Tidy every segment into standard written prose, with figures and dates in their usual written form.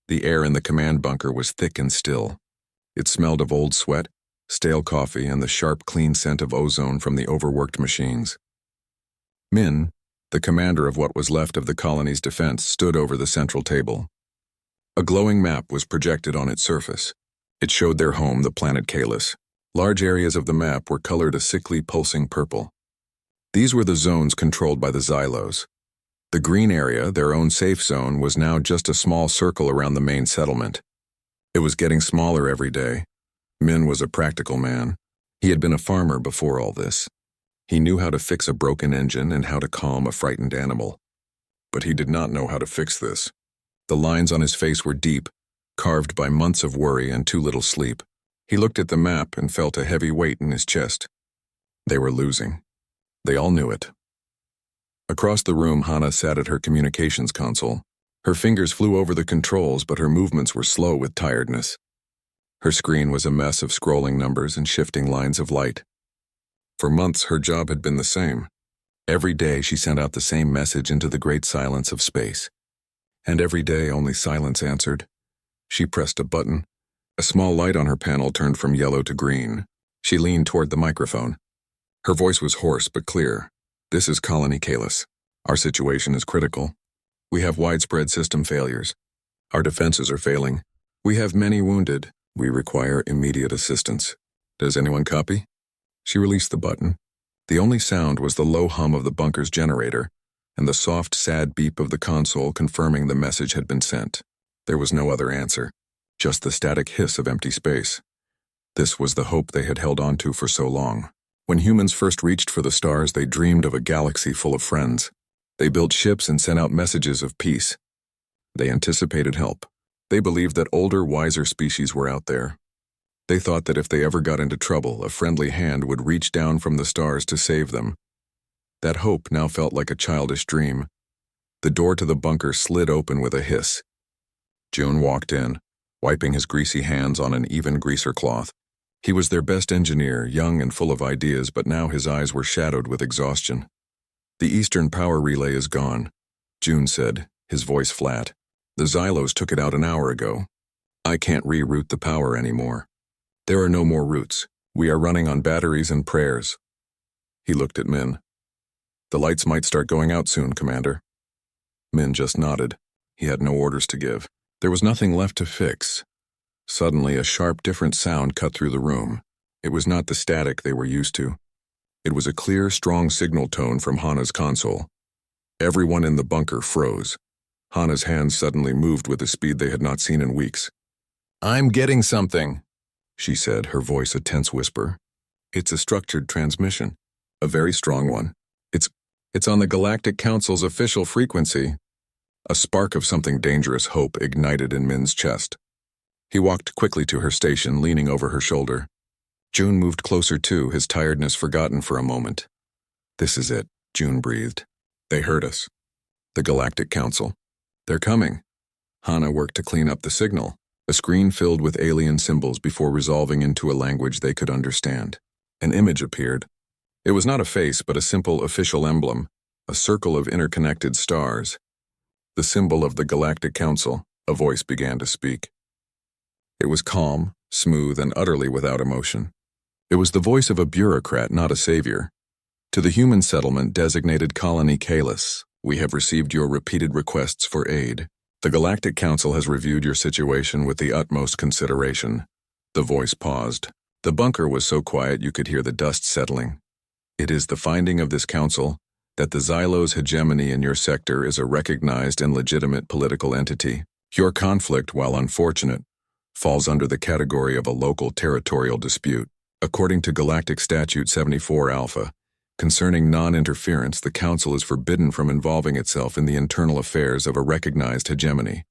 The air in the command bunker was thick and still. It smelled of old sweat, stale coffee, and the sharp, clean scent of ozone from the overworked machines. Min, the commander of what was left of the colony's defense, stood over the central table. A glowing map was projected on its surface. It showed their home, the planet Kalis. Large areas of the map were colored a sickly, pulsing purple. These were the zones controlled by the Xylos. The green area, their own safe zone, was now just a small circle around the main settlement. It was getting smaller every day. Min was a practical man. He had been a farmer before all this. He knew how to fix a broken engine and how to calm a frightened animal. But he did not know how to fix this. The lines on his face were deep, carved by months of worry and too little sleep. He looked at the map and felt a heavy weight in his chest. They were losing. They all knew it. Across the room, Hana sat at her communications console. Her fingers flew over the controls, but her movements were slow with tiredness. Her screen was a mess of scrolling numbers and shifting lines of light. For months, her job had been the same. Every day, she sent out the same message into the great silence of space. And every day, only silence answered. She pressed a button. A small light on her panel turned from yellow to green. She leaned toward the microphone. Her voice was hoarse but clear. "This is Colony Kalis. Our situation is critical. We have widespread system failures. Our defenses are failing. We have many wounded. We require immediate assistance. Does anyone copy?" She released the button. The only sound was the low hum of the bunker's generator and the soft, sad beep of the console confirming the message had been sent. There was no other answer, just the static hiss of empty space. This was the hope they had held on to for so long. When humans first reached for the stars, they dreamed of a galaxy full of friends. They built ships and sent out messages of peace. They anticipated help. They believed that older, wiser species were out there. They thought that if they ever got into trouble, a friendly hand would reach down from the stars to save them. That hope now felt like a childish dream. The door to the bunker slid open with a hiss. June walked in, wiping his greasy hands on an even greaser cloth. He was their best engineer, young and full of ideas, but now his eyes were shadowed with exhaustion. "The eastern power relay is gone," June said, his voice flat. "The Xylos took it out an hour ago. I can't reroute the power anymore. There are no more routes. We are running on batteries and prayers." He looked at Min. "The lights might start going out soon, Commander." Min just nodded. He had no orders to give. There was nothing left to fix. Suddenly, a sharp, different sound cut through the room. It was not the static they were used to. It was a clear, strong signal tone from Hana's console. Everyone in the bunker froze. Hana's hands suddenly moved with a speed they had not seen in weeks. "I'm getting something," she said, her voice a tense whisper. "It's a structured transmission, a very strong one. It's on the Galactic Council's official frequency." A spark of something dangerous hope ignited in Min's chest. He walked quickly to her station, leaning over her shoulder. June moved closer too, his tiredness forgotten for a moment. "This is it," June breathed. "They heard us. The Galactic Council. They're coming." Hana worked to clean up the signal, a screen filled with alien symbols before resolving into a language they could understand. An image appeared. It was not a face, but a simple official emblem, a circle of interconnected stars. The symbol of the Galactic Council. A voice began to speak. It was calm, smooth, and utterly without emotion. It was the voice of a bureaucrat, not a savior. "To the human settlement designated Colony Kalis, we have received your repeated requests for aid. The Galactic Council has reviewed your situation with the utmost consideration." The voice paused. The bunker was so quiet you could hear the dust settling. "It is the finding of this council that the Xylos' hegemony in your sector is a recognized and legitimate political entity. Your conflict, while unfortunate, falls under the category of a local territorial dispute. According to Galactic Statute 74 Alpha, concerning non-interference, the Council is forbidden from involving itself in the internal affairs of a recognized hegemony."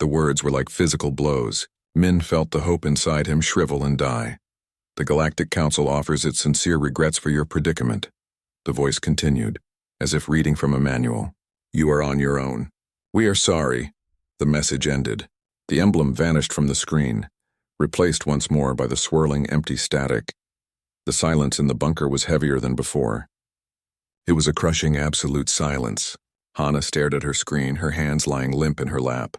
The words were like physical blows. Min felt the hope inside him shrivel and die. "The Galactic Council offers its sincere regrets for your predicament." The voice continued, as if reading from a manual. "You are on your own. We are sorry." The message ended. The emblem vanished from the screen, replaced once more by the swirling, empty static. The silence in the bunker was heavier than before. It was a crushing, absolute silence. Hana stared at her screen, her hands lying limp in her lap.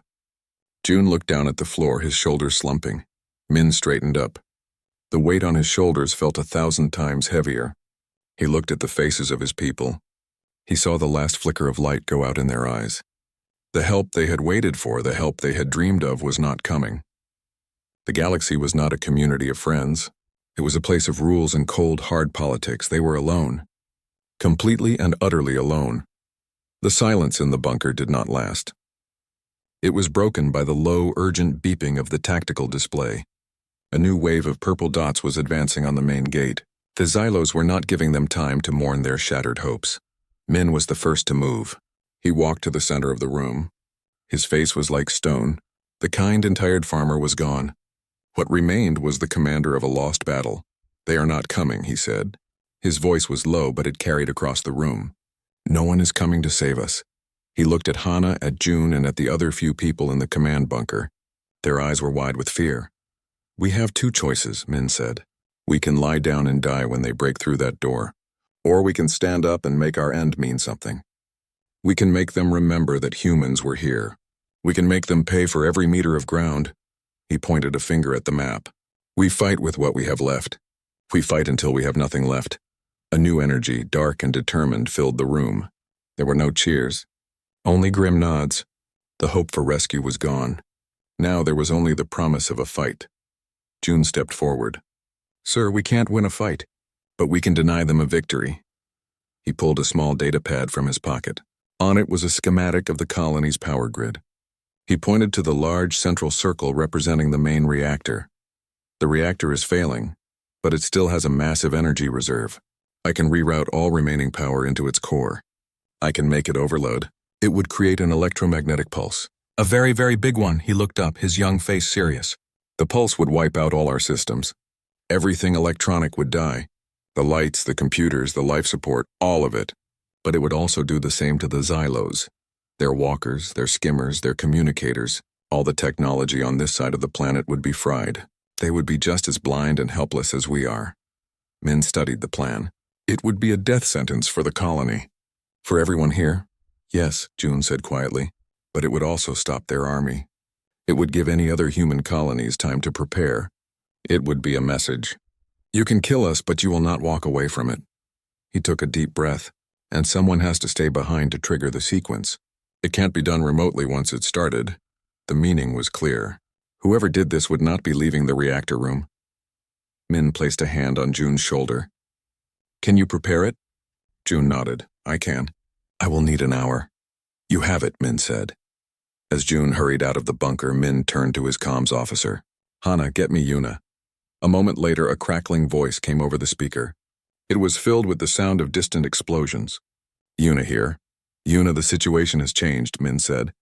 June looked down at the floor, his shoulders slumping. Min straightened up. The weight on his shoulders felt 1,000 times heavier. He looked at the faces of his people. He saw the last flicker of light go out in their eyes. The help they had waited for, the help they had dreamed of, was not coming. The galaxy was not a community of friends. It was a place of rules and cold, hard politics. They were alone. Completely and utterly alone. The silence in the bunker did not last. It was broken by the low, urgent beeping of the tactical display. A new wave of purple dots was advancing on the main gate. The Xylos were not giving them time to mourn their shattered hopes. Min was the first to move. He walked to the center of the room. His face was like stone. The kind and tired farmer was gone. What remained was the commander of a lost battle. "They are not coming," he said. His voice was low, but it carried across the room. "No one is coming to save us." He looked at Hana, at June, and at the other few people in the command bunker. Their eyes were wide with fear. "We have two choices," Min said. "We can lie down and die when they break through that door. Or we can stand up and make our end mean something. We can make them remember that humans were here. We can make them pay for every meter of ground." He pointed a finger at the map. "We fight with what we have left. We fight until we have nothing left." A new energy, dark and determined, filled the room. There were no cheers, only grim nods. The hope for rescue was gone. Now there was only the promise of a fight. June stepped forward. "Sir, we can't win a fight, but we can deny them a victory." He pulled a small data pad from his pocket. On it was a schematic of the colony's power grid. He pointed to the large central circle representing the main reactor. "The reactor is failing, but it still has a massive energy reserve. I can reroute all remaining power into its core. I can make it overload. It would create an electromagnetic pulse. A very, very big one." He looked up, his young face serious. "The pulse would wipe out all our systems. Everything electronic would die. The lights, the computers, the life support, all of it. But it would also do the same to the Xylos. Their walkers, their skimmers, their communicators. All the technology on this side of the planet would be fried. They would be just as blind and helpless as we are." Min studied the plan. "It would be a death sentence for the colony." "For everyone here?" "Yes," June said quietly. "But it would also stop their army. It would give any other human colonies time to prepare. It would be a message. You can kill us, but you will not walk away from it." He took a deep breath. "And someone has to stay behind to trigger the sequence. It can't be done remotely once it's started." The meaning was clear. Whoever did this would not be leaving the reactor room. Min placed a hand on June's shoulder. "Can you prepare it?" June nodded. "I can. I will need an hour." "You have it," Min said. As June hurried out of the bunker, Min turned to his comms officer. "Hana, get me Yuna." A moment later, a crackling voice came over the speaker. It was filled with the sound of distant explosions. "Yuna here." "Yuna, the situation has changed," Min said.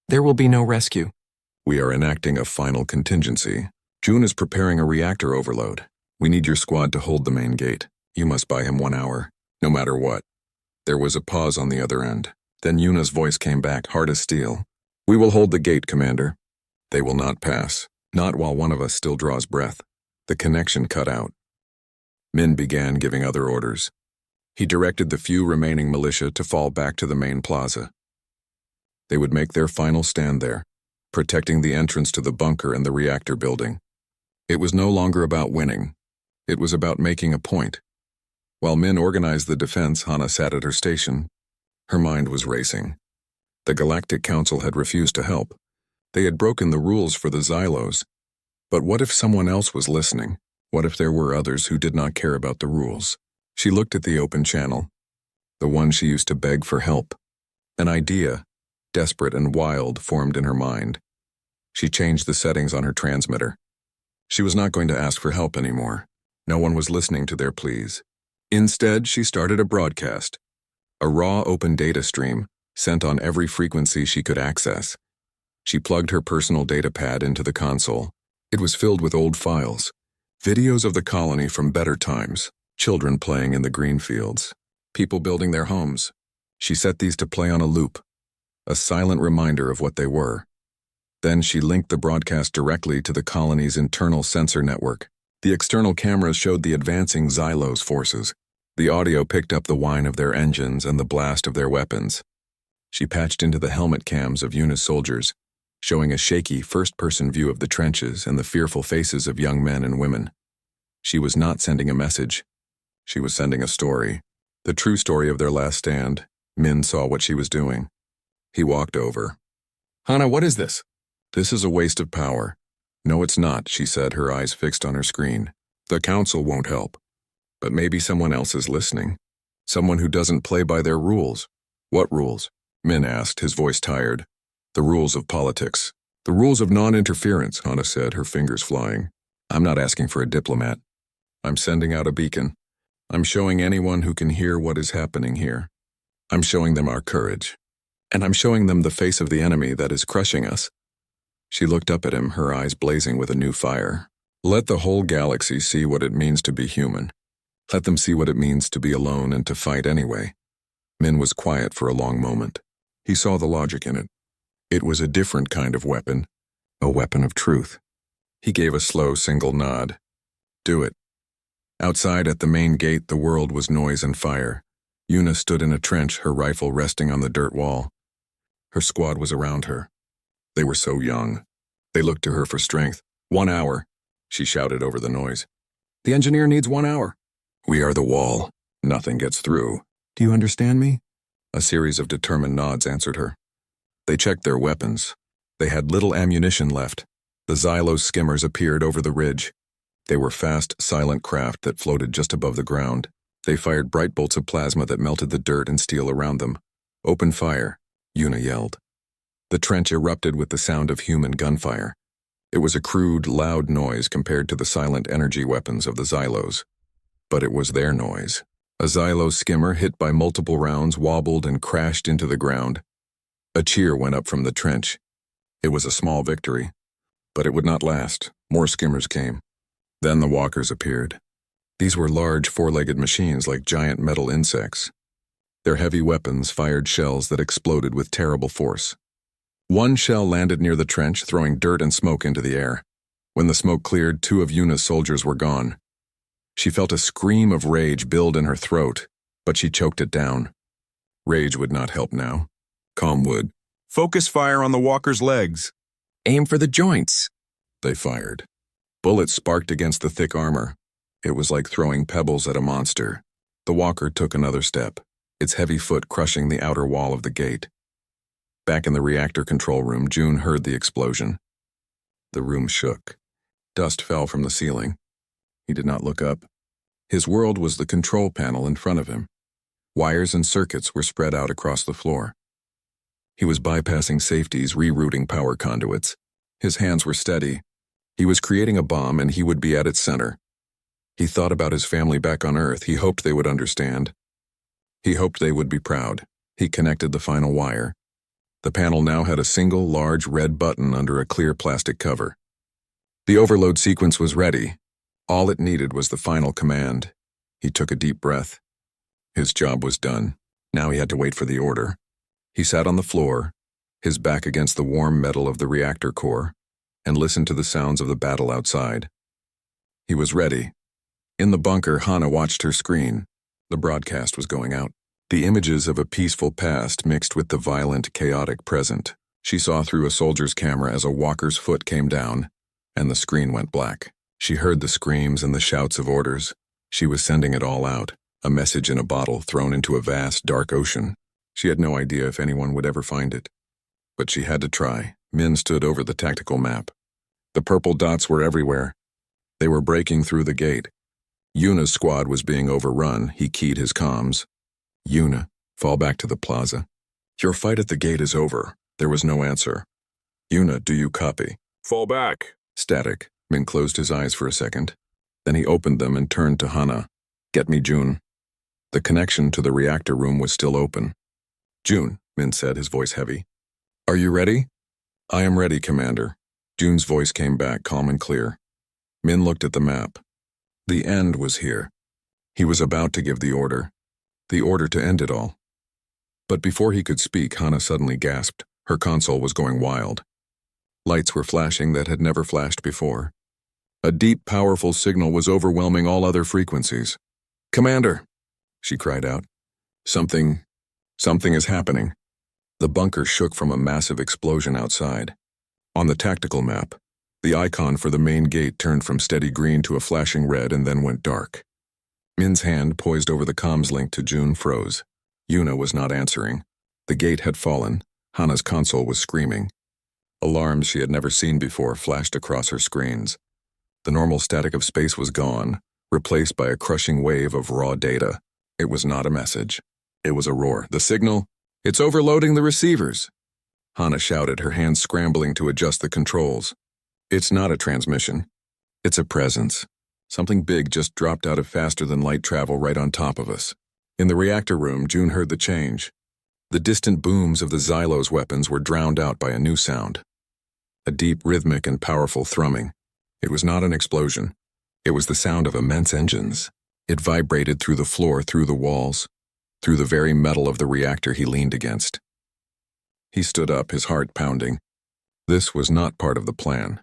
"There will be no rescue. We are enacting a final contingency. June is preparing a reactor overload. We need your squad to hold the main gate. You must buy him 1 hour, no matter what." There was a pause on the other end. Then Yuna's voice came back, hard as steel. "We will hold the gate, Commander. They will not pass, not while one of us still draws breath." The connection cut out. Min began giving other orders. He directed the few remaining militia to fall back to the main plaza. They would make their final stand there, protecting the entrance to the bunker and the reactor building. It was no longer about winning. It was about making a point. While Min organized the defense, Hana sat at her station. Her mind was racing. The Galactic Council had refused to help. They had broken the rules for the Xylos. But what if someone else was listening? What if there were others who did not care about the rules? She looked at the open channel, the one she used to beg for help. An idea, desperate and wild, formed in her mind. She changed the settings on her transmitter. She was not going to ask for help anymore. No one was listening to their pleas. Instead, she started a broadcast, a raw open data stream sent on every frequency she could access. She plugged her personal data pad into the console. It was filled with old files, videos of the colony from better times, children playing in the green fields, people building their homes. She set these to play on a loop, a silent reminder of what they were. Then she linked the broadcast directly to the colony's internal sensor network. The external cameras showed the advancing Xylos forces. The audio picked up the whine of their engines and the blast of their weapons. She patched into the helmet cams of Yuna's soldiers. showing a shaky first-person view of the trenches and the fearful faces of young men and women. She was not sending a message. She was sending a story. The true story of their last stand. Min saw what she was doing. He walked over. "Hana, what is this?" "This is a waste of power." "No, it's not," she said, her eyes fixed on her screen. "The council won't help. But maybe someone else is listening. Someone who doesn't play by their rules." "What rules?" Min asked, his voice tired. "The rules of politics. The rules of non-interference," Hana said, her fingers flying. "I'm not asking for a diplomat. I'm sending out a beacon. I'm showing anyone who can hear what is happening here. I'm showing them our courage. And I'm showing them the face of the enemy that is crushing us." She looked up at him, her eyes blazing with a new fire. "Let the whole galaxy see what it means to be human. Let them see what it means to be alone and to fight anyway." Min was quiet for a long moment. He saw the logic in it. It was a different kind of weapon, a weapon of truth. He gave a slow single nod. "Do it." Outside at the main gate, the world was noise and fire. Yuna stood in a trench, her rifle resting on the dirt wall. Her squad was around her. They were so young. They looked to her for strength. 1 hour, she shouted over the noise. "The engineer needs 1 hour." "We are the wall. Nothing gets through. Do you understand me?" A series of determined nods answered her. They checked their weapons. They had little ammunition left. The Xylos skimmers appeared over the ridge. They were fast, silent craft that floated just above the ground. They fired bright bolts of plasma that melted the dirt and steel around them. "Open fire," Yuna yelled. The trench erupted with the sound of human gunfire. It was a crude, loud noise compared to the silent energy weapons of the Xylos. But it was their noise. A Xylos skimmer, hit by multiple rounds, wobbled and crashed into the ground. A cheer went up from the trench. It was a small victory. But it would not last. More skimmers came. Then the walkers appeared. These were large four-legged machines like giant metal insects. Their heavy weapons fired shells that exploded with terrible force. One shell landed near the trench, throwing dirt and smoke into the air. When the smoke cleared, 2 of Yuna's soldiers were gone. She felt a scream of rage build in her throat, but she choked it down. Rage would not help now. Calm would. "Focus fire on the walker's legs." "Aim for the joints." They fired. Bullets sparked against the thick armor. It was like throwing pebbles at a monster. The walker took another step, its heavy foot crushing the outer wall of the gate. Back in the reactor control room, June heard the explosion. The room shook. Dust fell from the ceiling. He did not look up. His world was the control panel in front of him. Wires and circuits were spread out across the floor. He was bypassing safeties, rerouting power conduits. His hands were steady. He was creating a bomb, and he would be at its center. He thought about his family back on Earth. He hoped they would understand. He hoped they would be proud. He connected the final wire. The panel now had a single, large red button under a clear plastic cover. The overload sequence was ready. All it needed was the final command. He took a deep breath. His job was done. Now he had to wait for the order. He sat on the floor, his back against the warm metal of the reactor core, and listened to the sounds of the battle outside. He was ready. In the bunker, Hana watched her screen. The broadcast was going out. The images of a peaceful past mixed with the violent, chaotic present. She saw through a soldier's camera as a walker's foot came down, and the screen went black. She heard the screams and the shouts of orders. She was sending it all out, a message in a bottle thrown into a vast, dark ocean. She had no idea if anyone would ever find it. But she had to try. Min stood over the tactical map. The purple dots were everywhere. They were breaking through the gate. Yuna's squad was being overrun. He keyed his comms. "Yuna, fall back to the plaza. Your fight at the gate is over." There was no answer. "Yuna, do you copy?" "Fall back." Static. Min closed his eyes for a second. Then he opened them and turned to Hana. "Get me June." The connection to the reactor room was still open. "June," Min said, his voice heavy. "Are you ready?" "I am ready, Commander." June's voice came back, calm and clear. Min looked at the map. The end was here. He was about to give the order to end it all. But before he could speak, Hana suddenly gasped. Her console was going wild. Lights were flashing that had never flashed before. A deep, powerful signal was overwhelming all other frequencies. "Commander!" she cried out. Something is happening." The bunker shook from a massive explosion outside. On the tactical map, the icon for the main gate turned from steady green to a flashing red and then went dark. Min's hand, poised over the comms link to June, froze. Yuna was not answering. The gate had fallen. Hana's console was screaming. Alarms she had never seen before flashed across her screens. The normal static of space was gone, replaced by a crushing wave of raw data. It was not a message. It was a roar. The signal? It's overloading the receivers. Hana shouted, her hands scrambling to adjust the controls. It's not a transmission. It's a presence. Something big just dropped out of faster-than-light travel right on top of us. In the reactor room, June heard the change. The distant booms of the Xylos weapons were drowned out by a new sound. A deep, rhythmic, and powerful thrumming. It was not an explosion. It was the sound of immense engines. It vibrated through the floor, through the walls, through the very metal of the reactor he leaned against. He stood up, his heart pounding. This was not part of the plan.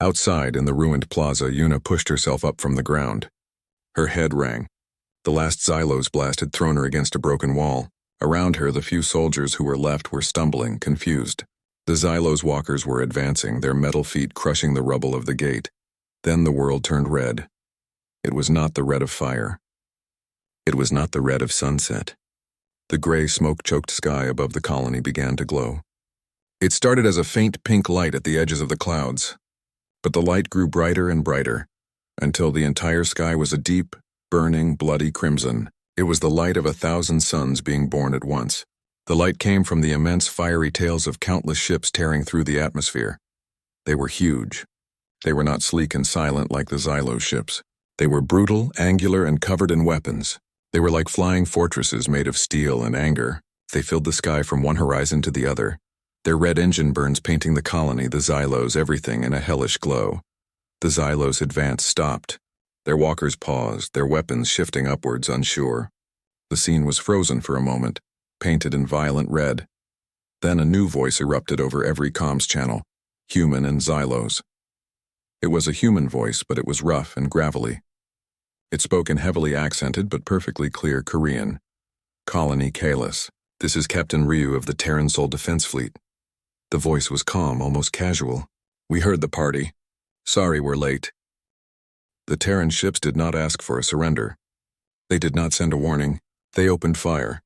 Outside, in the ruined plaza, Yuna pushed herself up from the ground. Her head rang. The last Xylos blast had thrown her against a broken wall. Around her, the few soldiers who were left were stumbling, confused. The Xylos walkers were advancing, their metal feet crushing the rubble of the gate. Then the world turned red. It was not the red of fire. It was not the red of sunset. The gray, smoke-choked sky above the colony began to glow. It started as a faint pink light at the edges of the clouds, but the light grew brighter and brighter, until the entire sky was a deep, burning, bloody crimson. It was the light of 1,000 suns being born at once. The light came from the immense fiery tails of countless ships tearing through the atmosphere. They were huge. They were not sleek and silent like the Xylos ships. They were brutal, angular, and covered in weapons. They were like flying fortresses made of steel and anger. They filled the sky from one horizon to the other, their red engine burns painting the colony, the Xylos, everything in a hellish glow. The Xylos' advance stopped. Their walkers paused, their weapons shifting upwards, unsure. The scene was frozen for a moment, painted in violent red. Then a new voice erupted over every comms channel, human and Xylos. It was a human voice, but it was rough and gravelly. It spoke in heavily accented but perfectly clear Korean. Colony Kalis. This is Captain Ryu of the Terran Sol Defense Fleet. The voice was calm, almost casual. We heard the party. Sorry we're late. The Terran ships did not ask for a surrender. They did not send a warning. They opened fire.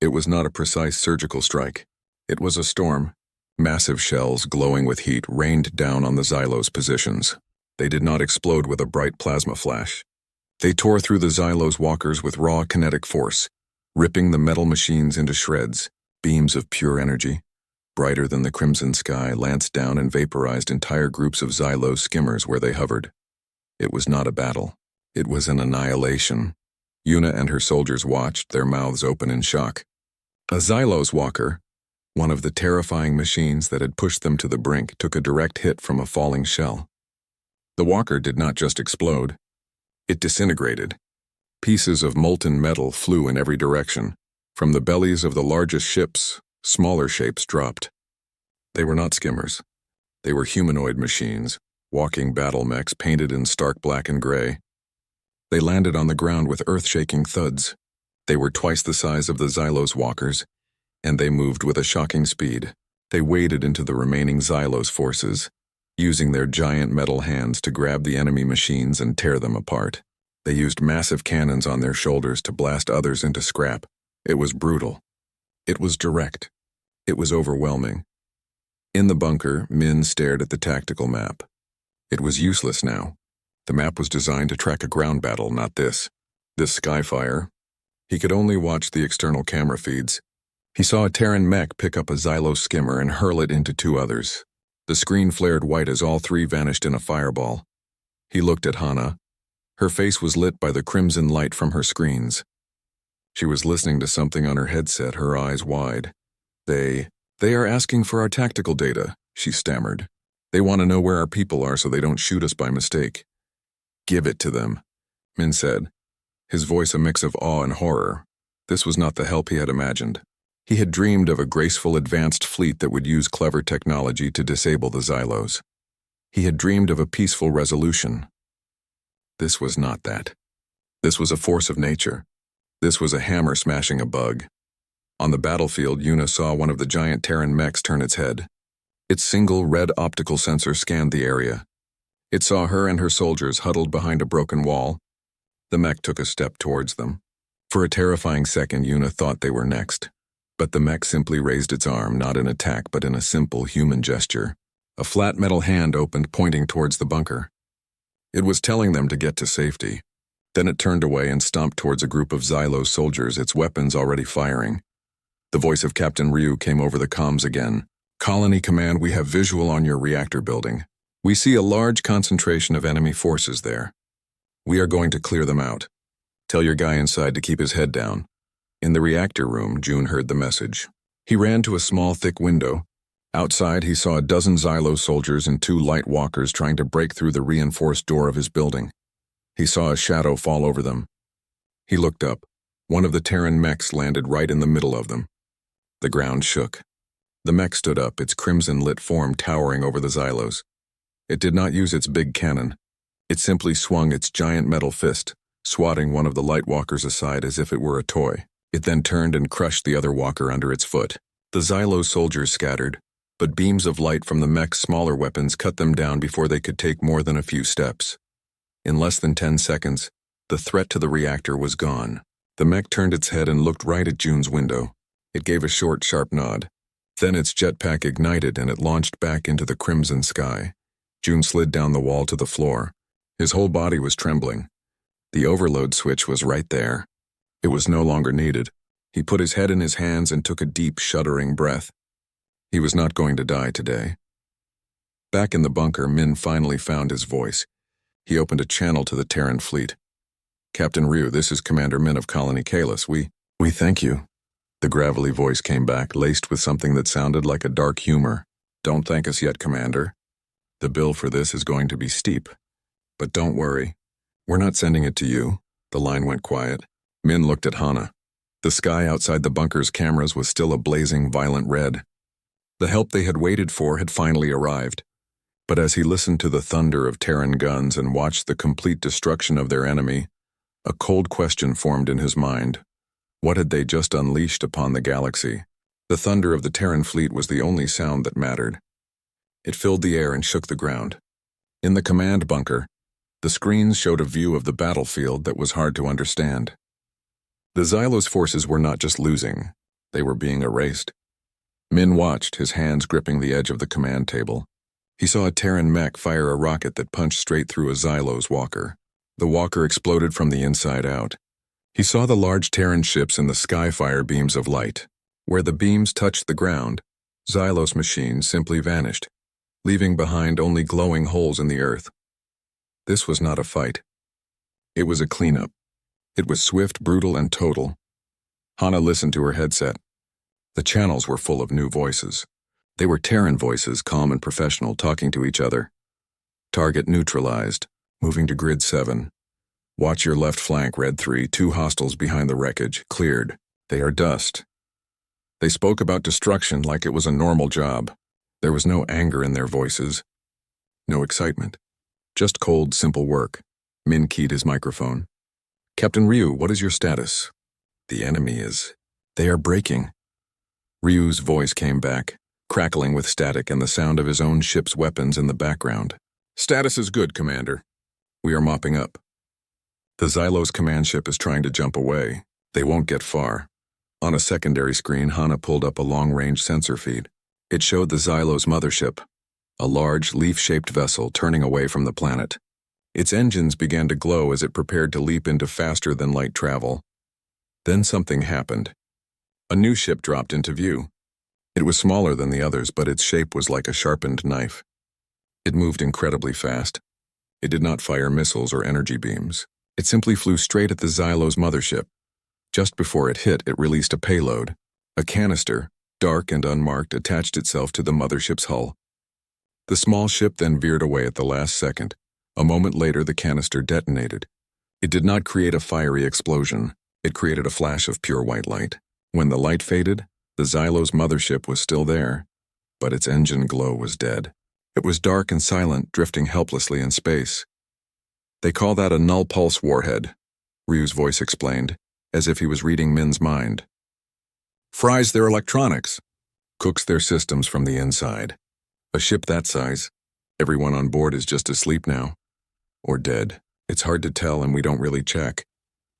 It was not a precise surgical strike. It was a storm. Massive shells, glowing with heat, rained down on the Xylos positions. They did not explode with a bright plasma flash. They tore through the Xylos walkers with raw kinetic force, ripping the metal machines into shreds. Beams of pure energy, brighter than the crimson sky, lanced down and vaporized entire groups of Xylos skimmers where they hovered. It was not a battle. It was an annihilation. Yuna and her soldiers watched, their mouths open in shock. A Xylos walker, one of the terrifying machines that had pushed them to the brink, took a direct hit from a falling shell. The walker did not just explode. It disintegrated. Pieces of molten metal flew in every direction. From the bellies of the largest ships, smaller shapes dropped. They were not skimmers. They were humanoid machines, walking battle mechs painted in stark black and gray. They landed on the ground with earth-shaking thuds. They were twice the size of the Xylos walkers, and they moved with a shocking speed. They waded into the remaining Xylos forces, using their giant metal hands to grab the enemy machines and tear them apart. They used massive cannons on their shoulders to blast others into scrap. It was brutal. It was direct. It was overwhelming. In the bunker, Min stared at the tactical map. It was useless now. The map was designed to track a ground battle, not this. This skyfire. He could only watch the external camera feeds. He saw a Terran mech pick up a Xylos skimmer and hurl it into two others. The screen flared white as all three vanished in a fireball. He looked at Hana. Her face was lit by the crimson light from her screens. She was listening to something on her headset, her eyes wide. They are asking for our tactical data, she stammered. They want to know where our people are so they don't shoot us by mistake. Give it to them, Min said, his voice a mix of awe and horror. This was not the help he had imagined. He had dreamed of a graceful, advanced fleet that would use clever technology to disable the Xylos. He had dreamed of a peaceful resolution. This was not that. This was a force of nature. This was a hammer smashing a bug. On the battlefield, Yuna saw one of the giant Terran mechs turn its head. Its single red optical sensor scanned the area. It saw her and her soldiers huddled behind a broken wall. The mech took a step towards them. For a terrifying second, Yuna thought they were next. But the mech simply raised its arm, not in attack but in a simple human gesture. A flat metal hand opened, pointing towards the bunker. It was telling them to get to safety. Then it turned away and stomped towards a group of Xylos soldiers, its weapons already firing. The voice of Captain Ryu came over the comms again. "Colony Command, we have visual on your reactor building. We see a large concentration of enemy forces there. We are going to clear them out. Tell your guy inside to keep his head down." In the reactor room, June heard the message. He ran to a small, thick window. Outside, he saw a dozen Xylos soldiers and 2 light walkers trying to break through the reinforced door of his building. He saw a shadow fall over them. He looked up. One of the Terran mechs landed right in the middle of them. The ground shook. The mech stood up, its crimson-lit form towering over the Xylos. It did not use its big cannon. It simply swung its giant metal fist, swatting one of the light walkers aside as if it were a toy. It then turned and crushed the other walker under its foot. The Xylos soldiers scattered, but beams of light from the mech's smaller weapons cut them down before they could take more than a few steps. In less than 10 seconds, the threat to the reactor was gone. The mech turned its head and looked right at June's window. It gave a short, sharp nod. Then its jetpack ignited and it launched back into the crimson sky. June slid down the wall to the floor. His whole body was trembling. The overload switch was right there. It was no longer needed. He put his head in his hands and took a deep, shuddering breath. He was not going to die today. Back in the bunker, Min finally found his voice. He opened a channel to the Terran fleet. "Captain Ryu, this is Commander Min of Colony Kalis. We thank you." The gravelly voice came back, laced with something that sounded like a dark humor. "Don't thank us yet, Commander. The bill for this is going to be steep. But don't worry. We're not sending it to you." The line went quiet. Min looked at Hana. The sky outside the bunker's cameras was still a blazing, violent red. The help they had waited for had finally arrived. But as he listened to the thunder of Terran guns and watched the complete destruction of their enemy, a cold question formed in his mind. What had they just unleashed upon the galaxy? The thunder of the Terran fleet was the only sound that mattered. It filled the air and shook the ground. In the command bunker, the screens showed a view of the battlefield that was hard to understand. The Xylos forces were not just losing, they were being erased. Min watched, his hands gripping the edge of the command table. He saw a Terran mech fire a rocket that punched straight through a Xylos walker. The walker exploded from the inside out. He saw the large Terran ships in the sky fire beams of light. Where the beams touched the ground, Xylos machines simply vanished, leaving behind only glowing holes in the earth. This was not a fight. It was a cleanup. It was swift, brutal, and total. Hana listened to her headset. The channels were full of new voices. They were Terran voices, calm and professional, talking to each other. "Target neutralized. Moving to grid 7. Watch your left flank, Red 3. 2 hostiles behind the wreckage. Cleared. They are dust." They spoke about destruction like it was a normal job. There was no anger in their voices. No excitement. Just cold, simple work. Min keyed his microphone. "Captain Ryu, what is your status?" "The enemy is... They are breaking." Ryu's voice came back, crackling with static and the sound of his own ship's weapons in the background. "Status is good, Commander. We are mopping up. The Xylos command ship is trying to jump away. They won't get far." On a secondary screen, Hana pulled up a long-range sensor feed. It showed the Xylos mothership, a large, leaf-shaped vessel turning away from the planet. Its engines began to glow as it prepared to leap into faster-than-light travel. Then something happened. A new ship dropped into view. It was smaller than the others, but its shape was like a sharpened knife. It moved incredibly fast. It did not fire missiles or energy beams. It simply flew straight at the Xylos mothership. Just before it hit, it released a payload. A canister, dark and unmarked, attached itself to the mothership's hull. The small ship then veered away at the last second. A moment later, the canister detonated. It did not create a fiery explosion. It created a flash of pure white light. When the light faded, the Xylos mothership was still there, but its engine glow was dead. It was dark and silent, drifting helplessly in space. "They call that a null pulse warhead," Ryu's voice explained, as if he was reading Min's mind. "Fries their electronics, cooks their systems from the inside. A ship that size, everyone on board is just asleep now. Or dead. It's hard to tell and we don't really check.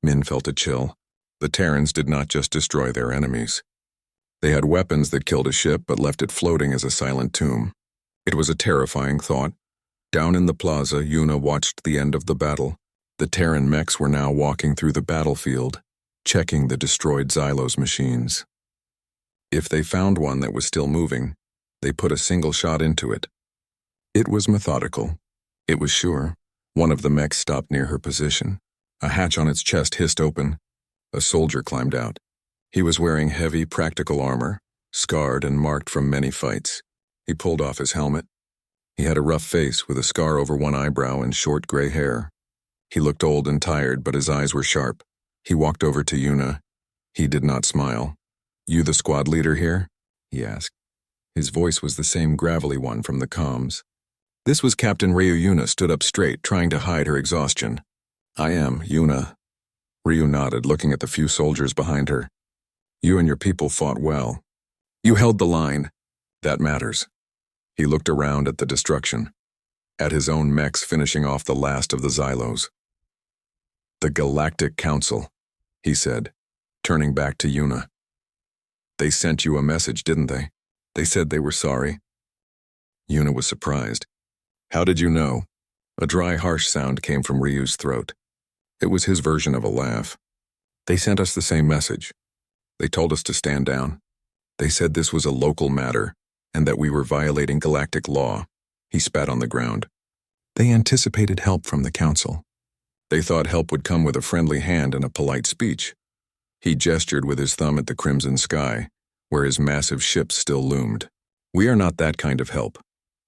Min felt a chill. The Terrans did not just destroy their enemies. They had weapons that killed a ship but left it floating as a silent tomb. It was a terrifying thought. Down in the plaza, Yuna watched the end of the battle. The Terran mechs were now walking through the battlefield, checking the destroyed Xylos machines. If they found one that was still moving, they put a single shot into it. It was methodical. It was sure. One of the mechs stopped near her position. A hatch on its chest hissed open. A soldier climbed out. He was wearing heavy, practical armor, scarred and marked from many fights. He pulled off his helmet. He had a rough face with a scar over one eyebrow and short gray hair. He looked old and tired, but his eyes were sharp. He walked over to Yuna. He did not smile. "You the squad leader here?" he asked. His voice was the same gravelly one from the comms. This was Captain Ryu. Yuna stood up straight, trying to hide her exhaustion. "I am, Yuna." Ryu nodded, looking at the few soldiers behind her. "You and your people fought well. You held the line. That matters." He looked around at the destruction, at his own mechs finishing off the last of the Xylos. "The Galactic Council," he said, turning back to Yuna. "They sent you a message, didn't they? They said they were sorry." Yuna was surprised. "How did you know?" A dry, harsh sound came from Ryu's throat. It was his version of a laugh. "They sent us the same message. They told us to stand down. They said this was a local matter, and that we were violating galactic law." He spat on the ground. "They anticipated help from the council. They thought help would come with a friendly hand and a polite speech." He gestured with his thumb at the crimson sky, where his massive ships still loomed. "We are not that kind of help."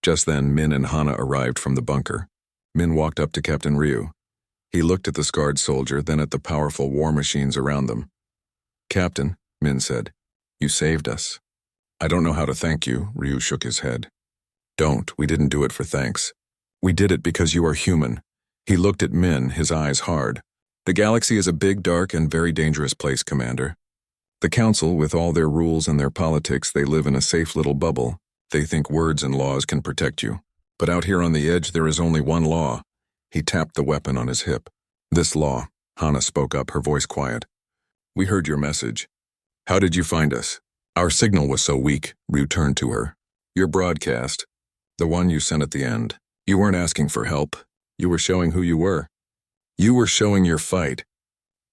Just then, Min and Hana arrived from the bunker. Min walked up to Captain Ryu. He looked at the scarred soldier, then at the powerful war machines around them. "Captain," Min said, "you saved us." "I don't know how to thank you," Ryu shook his head. "Don't. We didn't do it for thanks. We did it because you are human." He looked at Min, his eyes hard. "The galaxy is a big, dark, and very dangerous place, Commander. The Council, with all their rules and their politics, they live in a safe little bubble. They think words and laws can protect you. But out here on the edge, there is only one law." He tapped the weapon on his hip. "This law," Hana spoke up, her voice quiet. "We heard your message. How did you find us?" "Our signal was so weak," Ryu turned to her. "Your broadcast, the one you sent at the end. You weren't asking for help. You were showing who you were. You were showing your fight.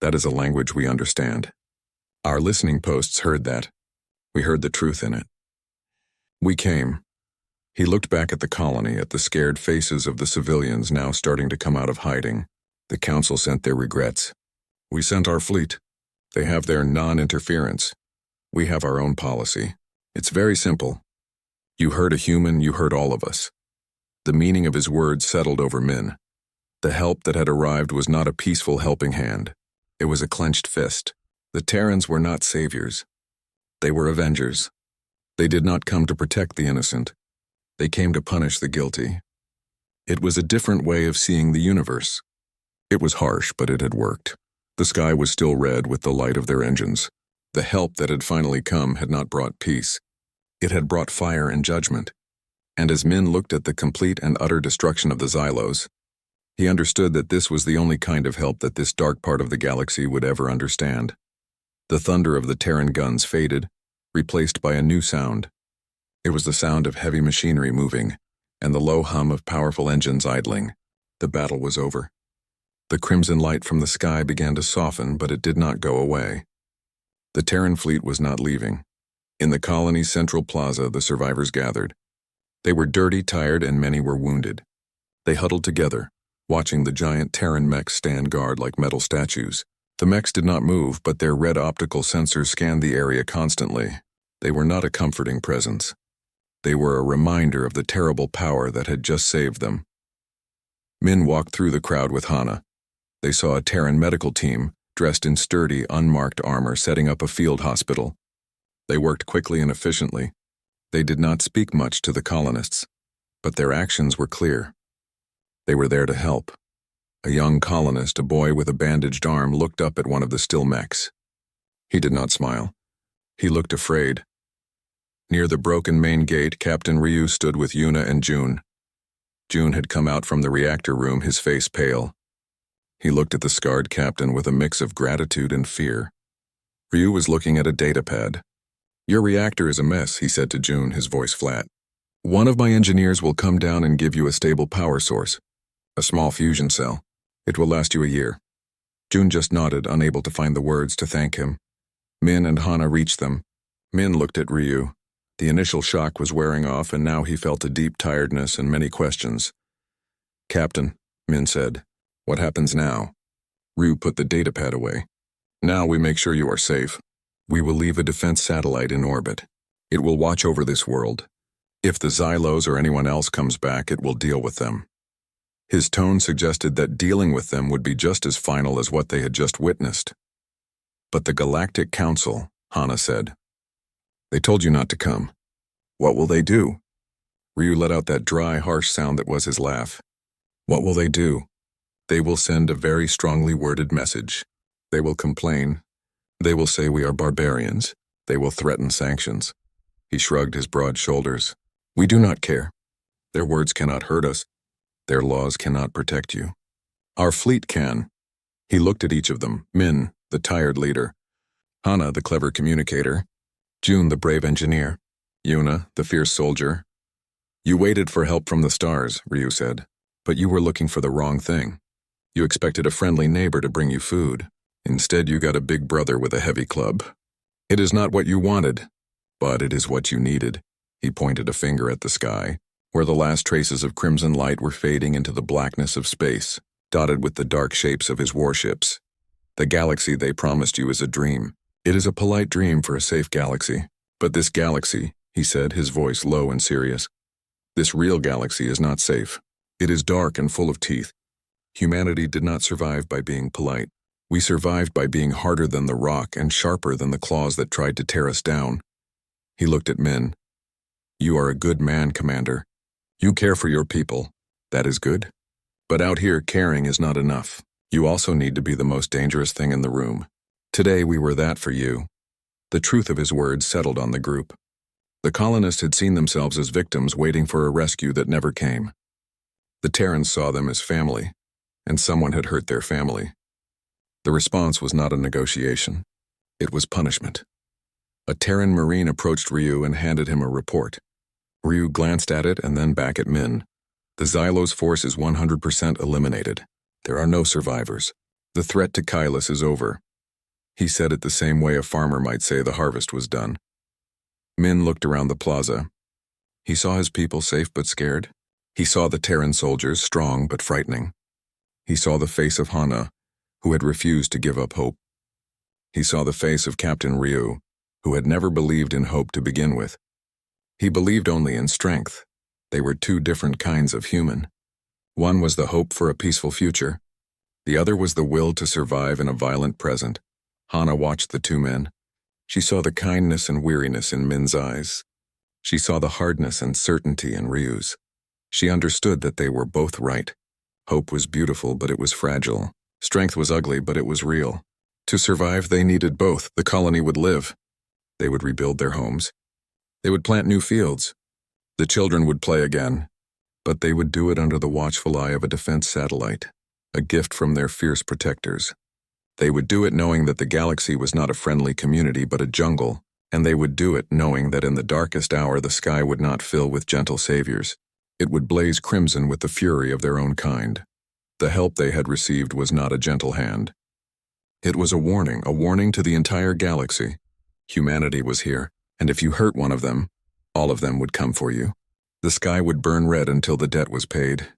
That is a language we understand. Our listening posts heard that. We heard the truth in it. We came." He looked back at the colony, at the scared faces of the civilians now starting to come out of hiding. "The Council sent their regrets. We sent our fleet. They have their non-interference. We have our own policy. It's very simple. You hurt a human, you hurt all of us." The meaning of his words settled over Min. The help that had arrived was not a peaceful helping hand. It was a clenched fist. The Terrans were not saviors. They were avengers. They did not come to protect the innocent. They came to punish the guilty. It was a different way of seeing the universe. It was harsh, but it had worked. The sky was still red with the light of their engines. The help that had finally come had not brought peace. It had brought fire and judgment. And as Min looked at the complete and utter destruction of the Xylos, he understood that this was the only kind of help that this dark part of the galaxy would ever understand. The thunder of the Terran guns faded, replaced by a new sound. It was the sound of heavy machinery moving, and the low hum of powerful engines idling. The battle was over. The crimson light from the sky began to soften, but it did not go away. The Terran fleet was not leaving. In the colony's central plaza, the survivors gathered. They were dirty, tired, and many were wounded. They huddled together, watching the giant Terran mechs stand guard like metal statues. The mechs did not move, but their red optical sensors scanned the area constantly. They were not a comforting presence. They were a reminder of the terrible power that had just saved them. Min walked through the crowd with Hana. They saw a Terran medical team, dressed in sturdy, unmarked armor, setting up a field hospital. They worked quickly and efficiently. They did not speak much to the colonists, but their actions were clear. They were there to help. A young colonist, a boy with a bandaged arm, looked up at one of the still mechs. He did not smile. He looked afraid. Near the broken main gate, Captain Ryu stood with Yuna and June. June had come out from the reactor room, his face pale. He looked at the scarred captain with a mix of gratitude and fear. Ryu was looking at a datapad. "Your reactor is a mess," he said to June, his voice flat. "One of my engineers will come down and give you a stable power source. A small fusion cell. It will last you a year." June just nodded, unable to find the words to thank him. Min and Hana reached them. Min looked at Ryu. The initial shock was wearing off, and now he felt a deep tiredness and many questions. "Captain," Min said, "what happens now?" Ryu put the datapad away. "Now we make sure you are safe. We will leave a defense satellite in orbit. It will watch over this world. If the Xylos or anyone else comes back, it will deal with them." His tone suggested that dealing with them would be just as final as what they had just witnessed. "But the Galactic Council," Hana said. "They told you not to come. What will they do?" Ryu let out that dry, harsh sound that was his laugh. "What will they do? They will send a very strongly worded message. They will complain. They will say we are barbarians. They will threaten sanctions." He shrugged his broad shoulders. "We do not care. Their words cannot hurt us. Their laws cannot protect you. Our fleet can." He looked at each of them, Min, the tired leader, Hana, the clever communicator, June, the brave engineer, Yuna, the fierce soldier. "You waited for help from the stars," Ryu said, "but you were looking for the wrong thing. You expected a friendly neighbor to bring you food. Instead, you got a big brother with a heavy club. It is not what you wanted, but it is what you needed." He pointed a finger at the sky, where the last traces of crimson light were fading into the blackness of space, dotted with the dark shapes of his warships. "The galaxy they promised you is a dream. It is a polite dream for a safe galaxy. But this galaxy," he said, his voice low and serious, "this real galaxy is not safe. It is dark and full of teeth. Humanity did not survive by being polite. We survived by being harder than the rock and sharper than the claws that tried to tear us down." He looked at Min. "You are a good man, Commander. You care for your people. That is good. But out here, caring is not enough. You also need to be the most dangerous thing in the room. Today we were that for you." The truth of his words settled on the group. The colonists had seen themselves as victims waiting for a rescue that never came. The Terrans saw them as family, and someone had hurt their family. The response was not a negotiation. It was punishment. A Terran Marine approached Ryu and handed him a report. Ryu glanced at it and then back at Min. "The Xylos force is 100% eliminated. There are no survivors. The threat to Kylus is over." He said it the same way a farmer might say the harvest was done. Min looked around the plaza. He saw his people safe but scared. He saw the Terran soldiers strong but frightening. He saw the face of Hana, who had refused to give up hope. He saw the face of Captain Ryu, who had never believed in hope to begin with. He believed only in strength. They were two different kinds of human. One was the hope for a peaceful future. The other was the will to survive in a violent present. Hana watched the two men. She saw the kindness and weariness in Min's eyes. She saw the hardness and certainty in Ryu's. She understood that they were both right. Hope was beautiful, but it was fragile. Strength was ugly, but it was real. To survive, they needed both. The colony would live. They would rebuild their homes. They would plant new fields. The children would play again. But they would do it under the watchful eye of a defense satellite, a gift from their fierce protectors. They would do it knowing that the galaxy was not a friendly community but a jungle, and they would do it knowing that in the darkest hour the sky would not fill with gentle saviors. It would blaze crimson with the fury of their own kind. The help they had received was not a gentle hand. It was a warning to the entire galaxy. Humanity was here, and if you hurt one of them, all of them would come for you. The sky would burn red until the debt was paid.